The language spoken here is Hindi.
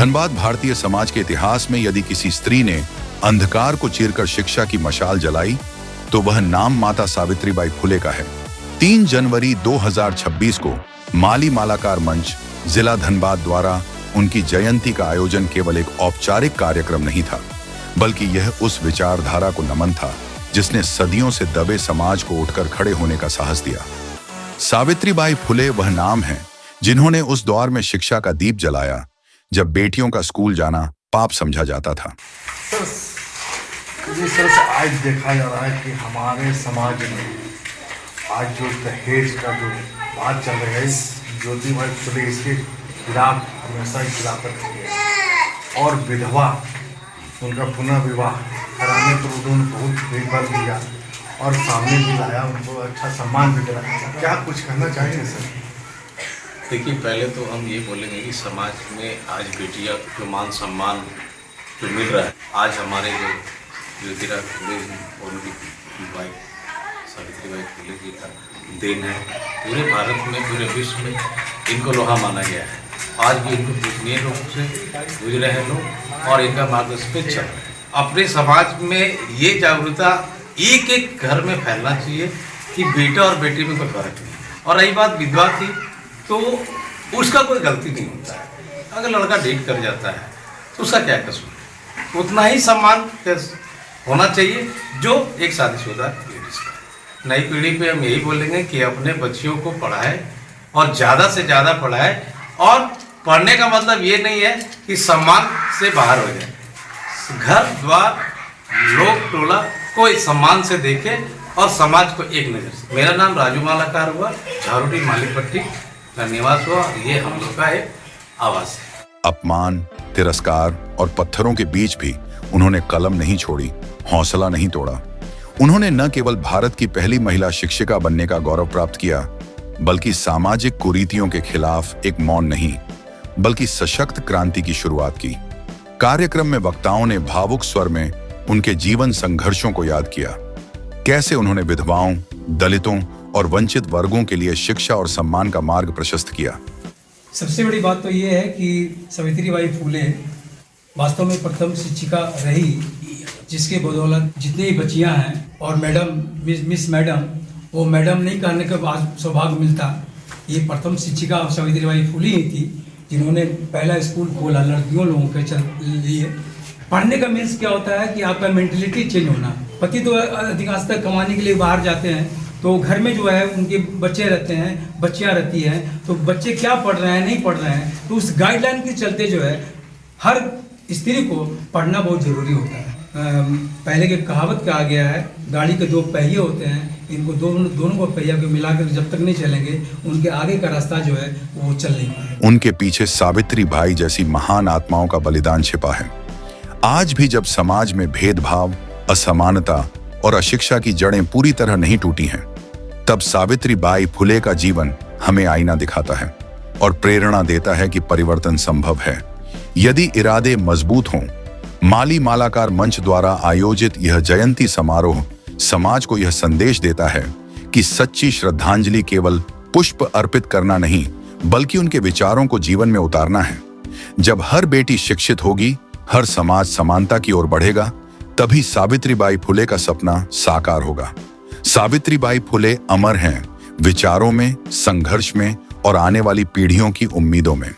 धनबाद भारतीय समाज के इतिहास में यदि किसी स्त्री ने अंधकार को चीरकर शिक्षा की मशाल जलाई तो वह नाम माता सावित्रीबाई फुले का है। 3 जनवरी 2026 को माली मालाकार मंच जिला धनबाद द्वारा उनकी जयंती का आयोजन केवल एक औपचारिक कार्यक्रम नहीं था, बल्कि यह उस विचारधारा को नमन था जिसने सदियों से दबे समाज को उठकर खड़े होने का साहस दिया। सावित्रीबाई फुले वह नाम है जिन्होंने उस दौर में शिक्षा का दीप जलाया जब बेटियों का स्कूल जाना पाप समझा जाता था। सर आज देखा जा रहा है कि हमारे समाज में आज जो दहेज का जो बात चल रहा है, ज्योतिबाई फुले इसके खिलाफ हमेशा ही खिलाफत की है और विधवा उनका पुनः विवाह कराने पर उन्होंने बहुत भी बल दिया और सामने भी लाया, उनको अच्छा सम्मान भी दिलाया। क्या कुछ कहना चाहिए सर? देखिए, पहले तो हम ये बोलेंगे कि समाज में आज बेटियां को मान सम्मान जो मिल रहा है, आज हमारे जो ज्योतिराव फुले और उनकी वाइफ सावित्रीबाई फुले जी का देन है। पूरे भारत में, पूरे विश्व में इनको लोहा माना गया है। आज भी इनको पूजनीय रूप से गुजरे हैं लोग और इनका मार्गदर्शन पे चल रहा है। अपने समाज में ये जागरूकता एक एक घर में फैलना चाहिए कि बेटा और बेटी में कोई फर्क नहीं। और रही बात विधवा की, तो उसका कोई गलती नहीं होता है। अगर लड़का डेट कर जाता है तो उसका क्या कसूर? उतना ही सम्मान होना चाहिए जो एक शादीशुदा लेडीज का। नई पीढ़ी पे हम यही बोलेंगे कि अपने बच्चियों को पढ़ाए और ज़्यादा से ज़्यादा पढ़ाए। और पढ़ने का मतलब ये नहीं है कि सम्मान से बाहर हो जाए। घर द्वार लोग टोला कोई सम्मान से देखे और समाज को एक नज़र से। मेरा नाम राजू मालाकार हुआ, झारूटी मालिकपट्टी का निवास हुआ। ये हम लोग का एक आवास है। अपमान, तिरस्कार और पत्थरों के बीच भी उन्होंने कलम नहीं छोड़ी, हौसला नहीं तोड़ा। उन्होंने न केवल भारत की पहली महिला शिक्षिका बनने का गौरव प्राप्त किया, बल्कि सामाजिक कुरीतियों के खिलाफ एक मौन नहीं बल्कि सशक्त क्रांति की शुरुआत की। कार्यक्रम में वक्ताओं ने भावुक स्वर में उनके जीवन संघर्षों को याद किया, कैसे उन्होंने विधवाओं, दलितों और वंचित वर्गों के लिए शिक्षा और सम्मान का मार्ग प्रशस्त किया। सबसे बड़ी बात तो ये है कि सावित्रीबाई फुले वास्तव में प्रथम शिक्षिका रही, जिसके बदौलत जितनी बच्चियां हैं और मैडम, मिस मैडम, वो मैडम नहीं कहने का बाद सौभाग्य मिलता। ये प्रथम शिक्षिका सावित्रीबाई फुले ही थी जिन्होंने पहला स्कूल खोला लड़कियों लोगों के लिए। पढ़ने का मीन्स क्या होता है कि आपका मेंटलिटी चेंज होना। पति तो अधिकांशतः कमाने के लिए बाहर जाते हैं, तो घर में जो है उनके बच्चे रहते हैं, बच्चियां रहती हैं, तो बच्चे क्या पढ़ रहे हैं, नहीं पढ़ रहे हैं, तो उस गाइडलाइन के चलते जो है हर स्त्री को पढ़ना बहुत ज़रूरी होता है। पहले के कहावत कहा गया है, गाड़ी के 2 पहिए होते हैं, इनको दोनों को पहिया को मिलाकर जब तक नहीं चलेंगे उनके आगे का रास्ता जो है वो चल नहीं पाएगा। उनके पीछे सावित्रीबाई जैसी महान आत्माओं का बलिदान छिपा है। आज भी जब समाज में भेदभाव, असमानता और अशिक्षा की जड़ें पूरी तरह नहीं टूटी हैं, तब सावित्रीबाई फुले का जीवन हमें आईना दिखाता है और प्रेरणा देता है कि परिवर्तन संभव है यदि इरादे मजबूत हों। माली मालाकार मंच द्वारा आयोजित यह जयंती समारोह समाज को यह संदेश देता है कि सच्ची श्रद्धांजलि केवल पुष्प अर्पित करना नहीं, बल्कि उनके विचारों को जीवन में उतारना है। जब हर बेटी शिक्षित होगी, हर समाज समानता की ओर बढ़ेगा, तभी सावित्रीबाई फुले का सपना साकार होगा। सावित्रीबाई फुले अमर हैं, विचारों में, संघर्ष में और आने वाली पीढ़ियों की उम्मीदों में।